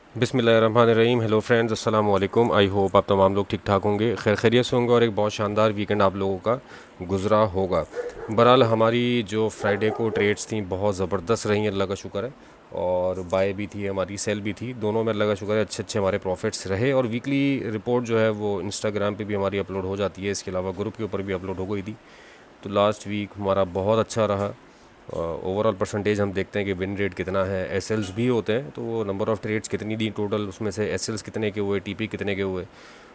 बिस्मिल्लाहिर्रहमानिर्रहीम। Hello friends, अस्सलाम वालेकुम। आई होप आप तमाम लोग ठीक ठाक होंगे, खैर खैरियत से होंगे और एक बहुत शानदार वीकेंड आप लोगों का गुज़रा होगा। बहरहाल हमारी जो फ्राइडे को ट्रेड्स थी बहुत ज़बरदस्त रही, अल्लाह का शुक्र है। और बाय भी थी हमारी, सेल भी थी, दोनों में अल्लाह का शुक्र है अच्छे अच्छे हमारे प्रॉफिट्स रहे। और वीकली रिपोर्ट जो है वो इंस्टाग्राम पे भी हमारी अपलोड हो जाती है, इसके अलावा ग्रुप के ऊपर भी अपलोड हो गई थी। तो लास्ट वीक हमारा बहुत अच्छा रहा। ओवरऑल परसेंटेज हम देखते हैं कि विन रेट कितना है, एसएल्स भी होते हैं तो वो नंबर ऑफ़ ट्रेड्स कितनी दी टोटल, उसमें से एसएल्स कितने के हुए, टीपी कितने के हुए।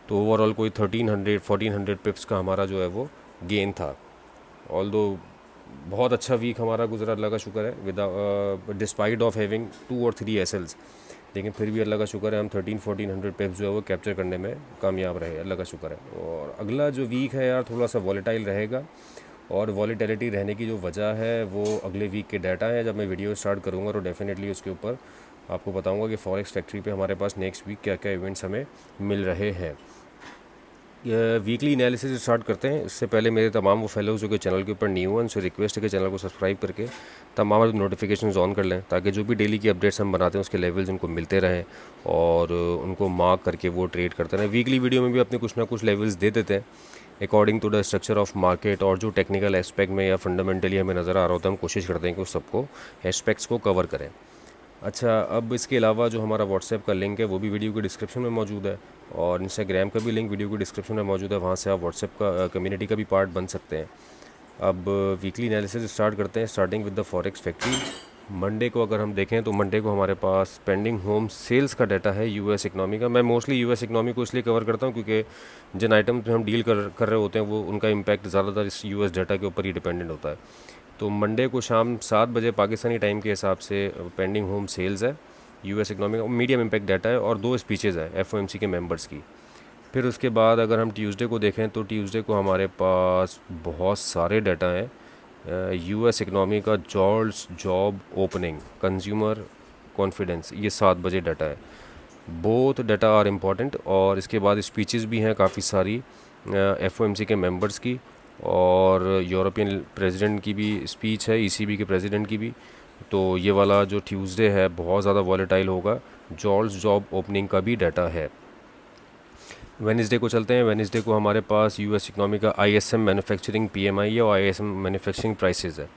तो ओवरऑल कोई 1300 1400 पिप्स का हमारा जो है वो गेन था। ऑल दो बहुत अच्छा वीक हमारा गुजरा, अल्लाह का शुक्र है, विद डिस्पाइट ऑफ हैविंग 2 और 3 एसएल्स। लेकिन फिर भी अल्लाह का शुक्र है हम 1300 1400 पिप्स जो है वो कैप्चर करने में कामयाब रहे, अल्लाह का शुक्र है। और अगला जो वीक है यार थोड़ा सा वॉलेटाइल रहेगा। और वॉलीटिलिटी रहने की जो वजह है वो अगले वीक के डाटा है, जब मैं वीडियो स्टार्ट करूँगा तो डेफिनेटली उसके ऊपर आपको बताऊँगा कि फॉरेक्स फैक्ट्री पे हमारे पास नेक्स्ट वीक क्या क्या इवेंट्स हमें मिल रहे हैं। वीकली एनालिसिस स्टार्ट करते हैं। इससे पहले मेरे तमाम वो फेलोज जो कि चैनल के ऊपर न्यू हैं उनसे रिक्वेस्ट है कि चैनल को सब्सक्राइब करके तमाम नोटिफिकेशन ऑन कर लें, ताकि जो भी डेली की अपडेट्स हम बनाते हैं उसके लेवल्स उनको मिलते रहें और उनको मार्क करके वो ट्रेड करते रहें। वीकली वीडियो में भी अपने कुछ ना कुछ लेवल्स दे देते हैं according to the structure of market, और जो टेक्निकल एस्पेक्ट में या फंडामेंटली हमें नज़र आ रहा होता है हम कोशिश करते हैं कि उस सबको एस्पेक्ट्स को कवर करें। अच्छा, अब इसके अलावा जो हमारा व्हाट्सएप का लिंक है वो भी वीडियो के डिस्क्रिप्शन में मौजूद है, और इंस्टाग्राम का भी लिंक वीडियो के डिस्क्रिप्शन में मौजूद है, वहाँ से आप व्हाट्सएप का कम्युनिटी का भी पार्ट बन सकते हैं। अब वीकली एनालिसिस स्टार्ट करते हैं, starting with the forex factory. Monday को अगर हम देखें तो मंडे को हमारे पास पेंडिंग होम सेल्स का डाटा है यूएस इकनॉमी का। मैं मोस्टली यूएस इकनॉमी को इसलिए कवर करता हूँ क्योंकि जिन आइटम पे हम डील कर रहे होते हैं वो उनका इम्पैक्ट ज़्यादातर इस यूएस डाटा के ऊपर ही डिपेंडेंट होता है। तो मंडे को शाम 7 बजे पाकिस्तानी टाइम के हिसाब से पेंडिंग होम सेल्स है यूएस इकनॉमी का, मीडियम इम्पैक्ट डाटा है, और 2 स्पीचेज़ है एफओएमसी के मेंबर्स की। फिर उसके बाद अगर हम ट्यूसडे को देखें तो ट्यूसडे को हमारे पास बहुत सारे डाटा हैं। यूएस इकनॉमी का jobs, job opening, consumer confidence, ये 7 बजे डाटा है। Both data are important. और इसके बाद स्पीचेस भी हैं काफ़ी सारी एफओएमसी के मेंबर्स की, और यूरोपियन प्रेसिडेंट की भी स्पीच है, ईसीबी के प्रेसिडेंट की भी। तो ये वाला जो ट्यूसडे है बहुत ज़्यादा वॉलेटाइल होगा। जॉल्स जॉब ओपनिंग का भी डाटा है। वेडनेसडे को चलते हैं। वेडनेसडे को हमारे पास यूएस इकनॉमी का आईएसएम मैन्युफैक्चरिंग पीएमआई है और आईएसएम मैन्युफैक्चरिंग प्राइसेस है।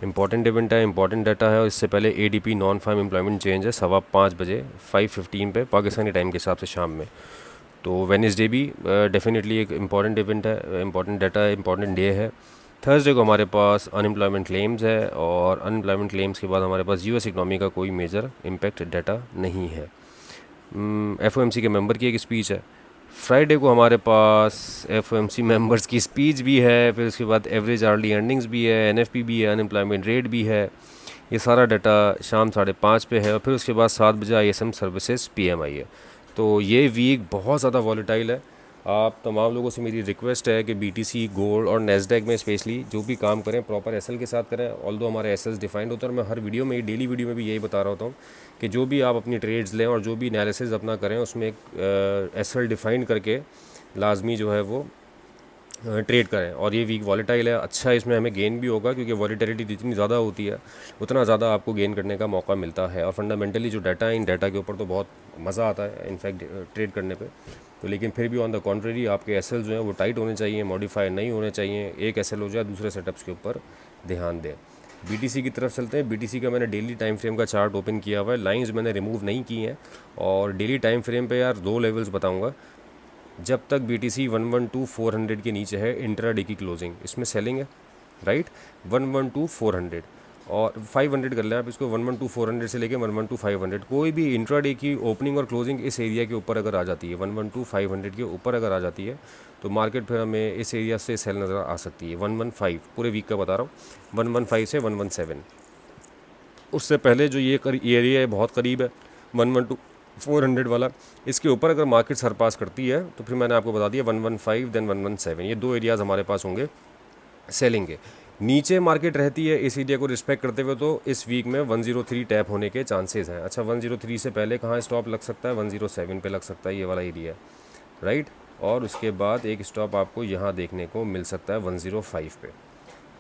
इंपॉर्टेंट इवेंट है, इंपॉर्टेंट डाटा है। और इससे पहले ADP non farm employment change है 5:15 5:15 पे पाकिस्तानी टाइम के हिसाब से शाम में। तो वेडनेसडे भी डेफिनेटली एक इम्पॉर्टेंट इवेंट है, इम्पॉर्टेंट डाटा है, इम्पॉर्टेंट डे है। थर्सडे को हमारे पास अनएम्प्लॉयमेंट क्लेम्स है, और अनएम्प्लॉयमेंट क्लेम्स के बाद हमारे पास यूएस इकनॉमी का कोई मेजर इम्पैक्ट डाटा नहीं है। एफओएमसी के मेंबर की एक स्पीच है। फ्राइडे को हमारे पास एफओएमसी मेंबर्स की स्पीच भी है, फिर उसके बाद एवरेज आर्ली अर्निंग्स भी है, एनएफपी भी है, अनएम्प्लॉयमेंट रेट भी है। ये सारा डाटा शाम 5:30 पे है, और फिर उसके बाद 7 बजे आईएसएम सर्विसेज पीएमआई है। तो ये वीक बहुत ज़्यादा वॉलेटाइल है। आप तमाम लोगों से मेरी रिक्वेस्ट है कि बीटीसी, गोल्ड और नेस्डैक में स्पेशली जो भी काम करें प्रॉपर एसएल के साथ करें। ऑल्दो हमारे एसएल्स डिफाइंड होते हैं, और मैं हर वीडियो में, डेली वीडियो में भी यही बता रहा होता हूँ कि जो भी आप अपनी ट्रेड्स लें और जो भी एनालिसिस अपना करें उसमें एक एसएल डिफाइंड करके लाजमी जो है वो ट्रेड करें। और ये वीक वॉलेटाइल है, अच्छा इसमें हमें गेन भी होगा क्योंकि वॉलेटिलिटी जितनी ज़्यादा होती है उतना ज़्यादा आपको गेन करने का मौका मिलता है। और फंडामेंटली जो डाटा है, इन डाटा के ऊपर तो बहुत मज़ा आता है इनफैक्ट ट्रेड करने पे। तो लेकिन फिर भी ऑन द कॉन्ट्रेरी आपके एसएल जो हैं वो टाइट होने चाहिए, मॉडिफाई नहीं होने चाहिए। एक एसएल हो जाए, दूसरे सेटअप्स के ऊपर ध्यान दें। बीटीसी की तरफ चलते हैं। बीटीसी का मैंने डेली टाइम फ्रेम का चार्ट ओपन किया हुआ है, लाइंस मैंने रिमूव नहीं की हैं। और डेली टाइम फ्रेम पे यार 2 लेवल्स बताऊंगा। जब तक बीटीसी 112,400 के नीचे है इंट्राडे की क्लोजिंग, इसमें सेलिंग है, राइट। 112,400 और 500 कर लें आप इसको। 112,400 से लेके 112,500 कोई भी इंट्राडे की ओपनिंग और क्लोजिंग इस एरिया के ऊपर अगर आ जाती है, 112,500 के ऊपर अगर आ जाती है, तो मार्केट फिर हमें इस एरिया से सेल नज़र आ सकती है। 115 पूरे वीक का बता रहा हूँ, 115 से 117। उससे पहले जो ये एरिया है बहुत करीब है 112,400 वाला, इसके ऊपर अगर मार्केट सरपास करती है तो फिर मैंने आपको बता दिया 115 देन 117, ये 2 एरियाज़ हमारे पास होंगे सेलिंग के। नीचे मार्केट रहती है इस एरिया को रिस्पेक्ट करते हुए, तो इस वीक में 103 टैप होने के चांसेस हैं। अच्छा, 103 से पहले कहाँ स्टॉप लग सकता है? 107 पे लग सकता है, ये वाला एरिया, राइट। और उसके बाद एक स्टॉप आपको यहाँ देखने को मिल सकता है 105 पे।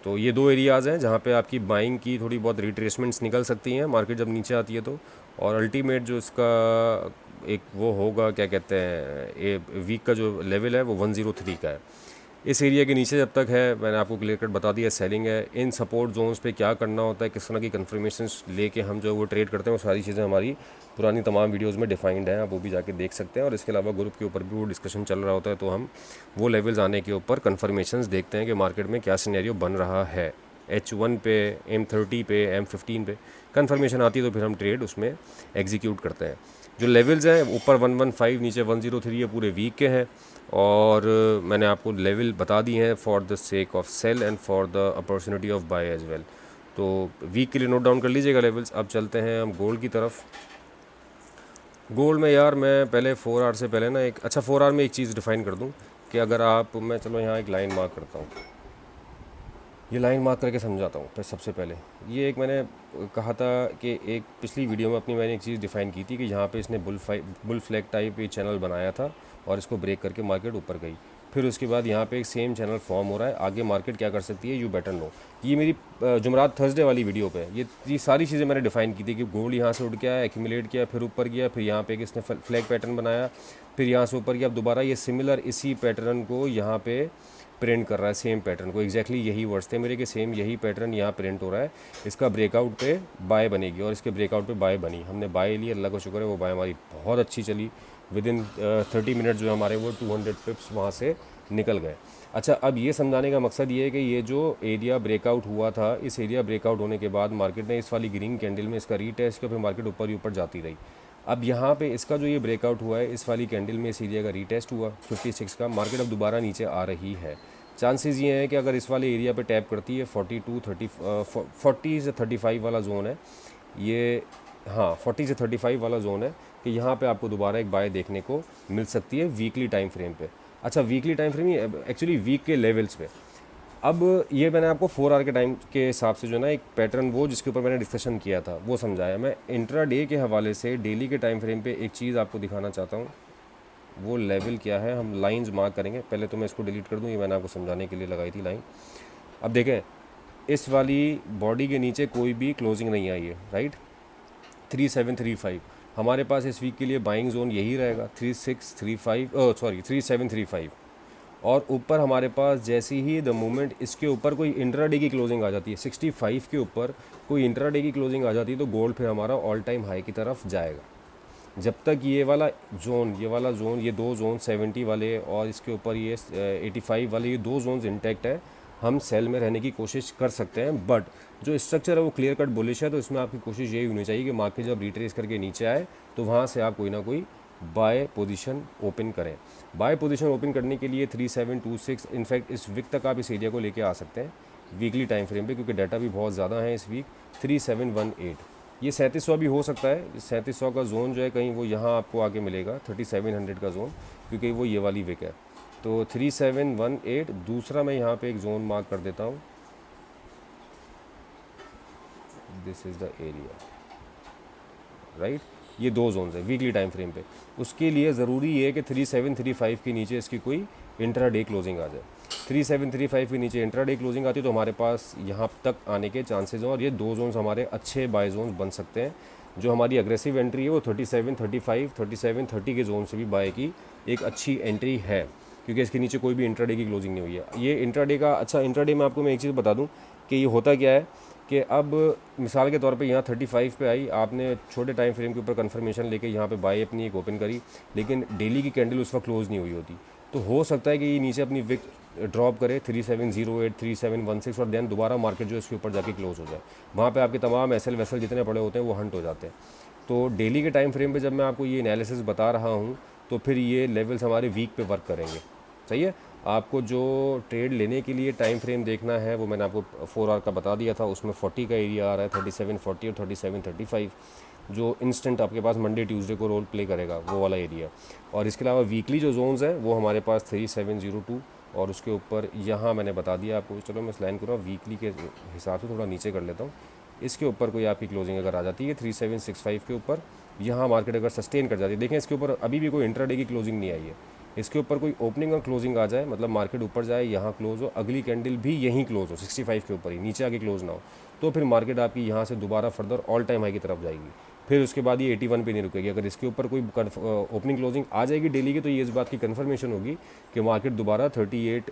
तो ये दो एरियाज़ हैं जहाँ पे आपकी बाइंग की थोड़ी बहुत रिट्रेसमेंट्स निकल सकती हैं मार्केट जब नीचे आती है तो। और अल्टीमेट जो इसका एक वो होगा, क्या कहते हैं, ए वीक का जो लेवल है वो 103 का है। इस एरिया के नीचे जब तक है, मैंने आपको क्लियर कट बता दिया, सेलिंग है। इन सपोर्ट जोन्स पे क्या करना होता है, किस तरह की कन्फर्मेशंस लेके हम जो वो ट्रेड करते हैं, वो सारी चीज़ें हमारी पुरानी तमाम वीडियोस में डिफाइंड हैं, आप वो भी जाके देख सकते हैं। और इसके अलावा ग्रुप के ऊपर भी वो डिस्कशन चल रहा होता है, तो हम वो लेवल्स आने के ऊपर कन्फर्मेशंस देखते हैं कि मार्केट में क्या सिनेरियो बन रहा है। H1 पे, M30 पे, M15 पे कन्फर्मेशन आती है तो फिर हम ट्रेड उसमें एग्जीक्यूट करते हैं। जो लेवल्स हैं, ऊपर 115, नीचे 103, ये पूरे वीक के हैं। और मैंने आपको लेवल बता दिए हैं for the sake of sell and for the opportunity of buy as well. तो वीक के लिए नोट डाउन कर लीजिएगा लेवल्स। अब चलते हैं हम गोल्ड की तरफ। गोल्ड में यार मैं पहले 4 आवर से पहले ना एक 4 आवर में एक चीज़ डिफाइन कर दूं कि अगर आप, मैं चलो यहाँ एक लाइन मार्क करता हूँ, ये लाइन मार्क करके समझाता हूँ। फिर सबसे पहले ये एक मैंने कहा था कि एक पिछली वीडियो में अपनी मैंने एक चीज़ डिफ़ाइन की थी कि यहाँ पे इसने बुल फ्लैग टाइप ये चैनल बनाया था और इसको ब्रेक करके मार्केट ऊपर गई। फिर उसके बाद यहाँ पे एक सेम चैनल फॉर्म हो रहा है। आगे मार्केट क्या कर सकती है, यू बेटर नो। ये मेरी जुमरात थर्सडे वाली वीडियो पे ये सारी चीज़ें मैंने डिफ़ाइन की थी कि गोल्ड यहाँ से उठ के आया, एक्यूमुलेट किया, फिर ऊपर गया, फिर यहाँ पे इसने फ्लैग पैटर्न बनाया, फिर यहाँ से ऊपर गया। अब दोबारा ये सिमिलर इसी पैटर्न को यहाँ पे प्रिंट कर रहा है, सेम पैटर्न को। एग्जैक्टली यही वर्ड्स थे मेरे कि सेम यही पैटर्न यहाँ प्रिंट हो रहा है। इसका ब्रेकआउट पे बाय बनेगी और इसके ब्रेकआउट पे बाय बनी। हमने बाय ली, अल्लाह का शुक्र है वो बाय हमारी बहुत अच्छी चली। विद इन 30 मिनट जो हमारे वो 200 पिप्स वहाँ से निकल गए। अच्छा, अब ये समझाने का मकसद ये है कि ये जो एरिया ब्रेकआउट हुआ था, इस एरिया ब्रेकआउट होने के बाद मार्केट ने इस वाली ग्रीन कैंडल में इसका रीटेस्ट किया, फिर मार्केट ऊपर ही ऊपर जाती रही। अब यहाँ पे इसका जो ये ब्रेकआउट हुआ है, इस वाली कैंडल में इस एरिया का रीटेस्ट हुआ 56 का, मार्केट अब दोबारा नीचे आ रही है। चांसेस ये हैं कि अगर इस वाले एरिया पे टैप करती है 40 से 35 वाला जोन है ये, हाँ 40 से 35 वाला जोन है कि यहाँ पे आपको दोबारा एक बाय देखने को मिल सकती है वीकली टाइम फ्रेम पे। अच्छा, weekly time frame, actually week के लेवल्स पे। अब ये मैंने आपको 4 आवर के टाइम के हिसाब से जो है ना एक पैटर्न, वो जिसके ऊपर मैंने डिस्कशन किया था वो समझाया। मैं इंट्रा डे के हवाले से डेली के टाइम फ्रेम पे एक चीज़ आपको दिखाना चाहता हूँ। वो लेवल क्या है, हम लाइंस मार्क करेंगे। पहले तो मैं इसको डिलीट कर दूँ, ये मैंने आपको समझाने के लिए लगाई थी लाइन। अब देखें, इस वाली बॉडी के नीचे कोई भी क्लोजिंग नहीं आई है, राइट। 3735 हमारे पास इस वीक के लिए बाइंग जोन यही रहेगा, 3735। और ऊपर हमारे पास जैसे ही द मोमेंट इसके ऊपर कोई इंट्राडे की क्लोजिंग आ जाती है, 65 के ऊपर कोई इंट्राडे की क्लोजिंग आ जाती है, तो गोल्ड फिर हमारा ऑल टाइम हाई की तरफ जाएगा। जब तक ये वाला जोन, ये दो जोन 70 वाले और इसके ऊपर ये 85 वाले, ये दो जोन्स इंटैक्ट है, हम सेल में रहने की कोशिश कर सकते हैं। बट जो स्ट्रक्चर है वो क्लियर कट बुलिश है, तो इसमें आपकी कोशिश यही होनी चाहिए कि मार्केट जब रिट्रेस करके नीचे आए तो वहाँ से आप कोई ना कोई बाय पोजीशन ओपन करें। बाय पोजीशन ओपन करने के लिए 3726, इनफैक्ट इस वीक तक आप इस एरिया को लेके आ सकते हैं वीकली टाइम फ्रेम पे, क्योंकि डाटा भी बहुत ज़्यादा है इस वीक। 3718 ये 3700 भी हो सकता है। 3700 का जोन जो है कहीं वो यहाँ आपको आके मिलेगा, 3700 का जोन, क्योंकि वो ये वाली विक है। तो 3718 दूसरा मैं यहाँ पे एक जोन मार्क कर देता हूँ, this is the area, right. ये दो जोन्स हैं वीकली टाइम फ्रेम पे। उसके लिए ज़रूरी है कि 3735 के नीचे इसकी कोई इंट्राडे क्लोजिंग आ जाए। 3735 के नीचे इंट्राडे क्लोजिंग आती है तो हमारे पास यहाँ तक आने के चांसेस हैं, और ये दो जोन्स हमारे अच्छे बाय जोन्स बन सकते हैं। जो हमारी अग्रेसिव एंट्री है वो 3735, 3730 के जोन से भी बाय की एक अच्छी एंट्री है, क्योंकि इसके नीचे कोई भी इंट्राडे की क्लोजिंग नहीं हुई है। ये इंट्राडे का, अच्छा इंट्राडे में आपको मैं एक चीज़ बता दूं कि ये होता क्या है कि अब मिसाल के तौर पे यहाँ 35 पे आई, आपने छोटे टाइम फ्रेम के ऊपर कंफर्मेशन लेके यहाँ पे बाय अपनी एक ओपन करी, लेकिन डेली की कैंडल उस वक्त क्लोज नहीं हुई होती, तो हो सकता है कि ये नीचे अपनी विक ड्रॉप करे 3708, 3716, और देन दोबारा मार्केट जो इसके ऊपर जाके क्लोज हो जाए। वहाँ पे आपके तमाम एसएल वेसल जितने पड़े होते हैं वो हंट हो जाते हैं। तो डेली के टाइम फ्रेम पे जब मैं आपको ये एनालिसिस बता रहा हूँ तो फिर ये लेवल्स हमारे वीक पे वर्क करेंगे, सही है। आपको जो ट्रेड लेने के लिए टाइम फ्रेम देखना है वो मैंने आपको 4 आवर का बता दिया था, उसमें 40 का एरिया आ रहा है, 3740 और 3735, जो इंस्टेंट आपके पास मंडे ट्यूसडे को रोल प्ले करेगा वो वाला एरिया। और इसके अलावा वीकली जो जोन्स हैं वो हमारे पास 3702, और उसके ऊपर यहाँ मैंने बता दिया आपको। चलो मैं इस लाइन को वीकली के हिसाब से थोड़ा नीचे कर लेता हूँ। इसके ऊपर कोई आपकी क्लोजिंग अगर आ जाती है 3765 के ऊपर, यहाँ मार्केट अगर सस्टेन कर जाती है, देखें इसके ऊपर अभी भी कोई इंट्राडे की क्लोजिंग नहीं आई है, इसके ऊपर कोई ओपनिंग और क्लोजिंग आ जाए, मतलब मार्केट ऊपर जाए, यहाँ क्लोज हो, अगली कैंडल भी यहीं क्लोज हो 65 के ऊपर ही, नीचे आके क्लोज ना हो, तो फिर मार्केट आपकी यहाँ से दोबारा फर्दर ऑल टाइम हाई की तरफ जाएगी। फिर उसके बाद ये 81 पे नहीं रुकेगी। अगर इसके ऊपर कोई ओपनिंग क्लोजिंग आ जाएगी डेली की, तो ये इस बात की कन्फर्मेशन होगी कि मार्केट दोबारा 38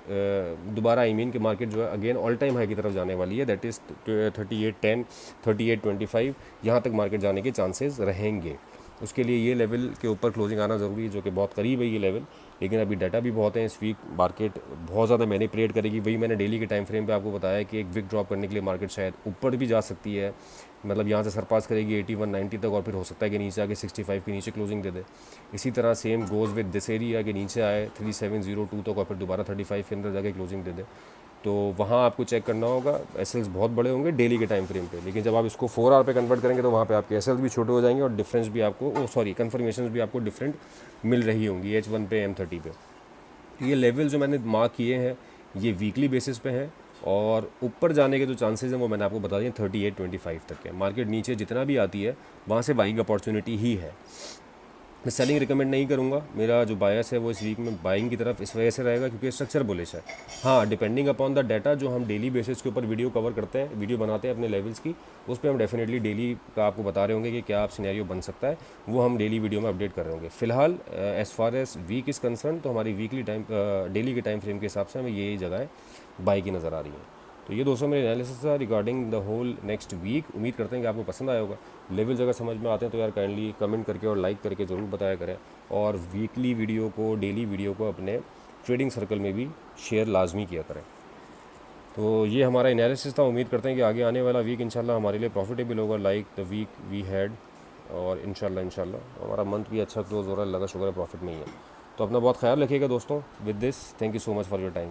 दोबारा आई मीन कि मार्केट जो है अगेन ऑल टाइम हाई की तरफ जाने वाली है, दैट इज़ 3810 3825, यहाँ तक मार्केट जाने के चांसेस रहेंगे। उसके लिए ये लेवल के ऊपर क्लोजिंग आना ज़रूरी है, जो कि बहुत करीब है ये लेवल, लेकिन अभी डाटा भी बहुत है। इस वीक मार्केट बहुत ज़्यादा मैनिपुलेट करेगी। वही मैंने डेली के टाइम फ्रेम पे आपको बताया कि एक विक ड्रॉप करने के लिए मार्केट शायद ऊपर भी जा सकती है, मतलब यहाँ से सरपास करेगी 81-90 तक, और फिर हो सकता है कि नीचे आके 65 के नीचे क्लोजिंग दे दे। इसी तरह same goes with this area के नीचे आए 3702 तक, और फिर दोबारा 35 के अंदर जाके क्लोजिंग दे दे, तो वहाँ आपको चेक करना होगा। एसएल्स बहुत बड़े होंगे डेली के टाइम फ्रेम पे, लेकिन जब आप इसको 4 आवर पे कन्वर्ट करेंगे तो वहाँ पे आपके एसएल्स भी छोटे हो जाएंगे, और डिफरेंस भी आपको कन्फर्मेशन भी आपको डिफरेंट मिल रही होंगी H1 पे M30 पे। ये लेवल जो मैंने मार्क किए हैं ये वीकली बेसिस पे हैं, और ऊपर जाने के जो चांसेस हैं वो मैंने आपको बता दिए 38-25 तक है। मार्केट नीचे जितना भी आती है वहाँ से बाइंग अपॉर्चुनिटी ही है। मैं सेलिंग रिकमेंड नहीं करूँगा, मेरा जो बायस है वो इस वीक में बाइंग की तरफ इस वजह से रहेगा क्योंकि स्ट्रक्चर बुलिश है। हाँ, डिपेंडिंग अपॉन द डाटा जो हम डेली बेसिस के ऊपर वीडियो कवर करते हैं, वीडियो बनाते हैं अपने लेवल्स की, उस पर हम डेफिनेटली डेली का आपको बता रहे होंगे कि क्या आप सिनेरियो बन सकता है, वो हम डेली वीडियो में अपडेट कर रहे होंगे। फिलहाल as far as week is concern, तो हमारी वीकली डेली के टाइम फ्रेम के हिसाब से हमें यही जगह बाई की नज़र आ रही है। तो ये दोस्तों मेरे एनालिसिस था regarding the whole next week. उम्मीद करते हैं कि आपको पसंद आया होगा। लेवल्स अगर समझ में आते हैं तो यार काइंडली कमेंट करके और लाइक करके ज़रूर बताया करें, और वीकली वीडियो को, डेली वीडियो को अपने ट्रेडिंग सर्कल में भी शेयर लाजमी किया करें। तो ये हमारा एनालिसिस था। उम्मीद करते हैं कि आगे आने वाला वीक इंशाल्लाह हमारे लिए प्रॉफिटेबल होगा like the week we had, और इंशाल्लाह हमारा मंथ भी अच्छा क्लोज हो रहा है, लगा शुक्र है प्रॉफिट में ही है। तो अपना बहुत ख्याल रखिएगा दोस्तों। With this thank you so much for your time.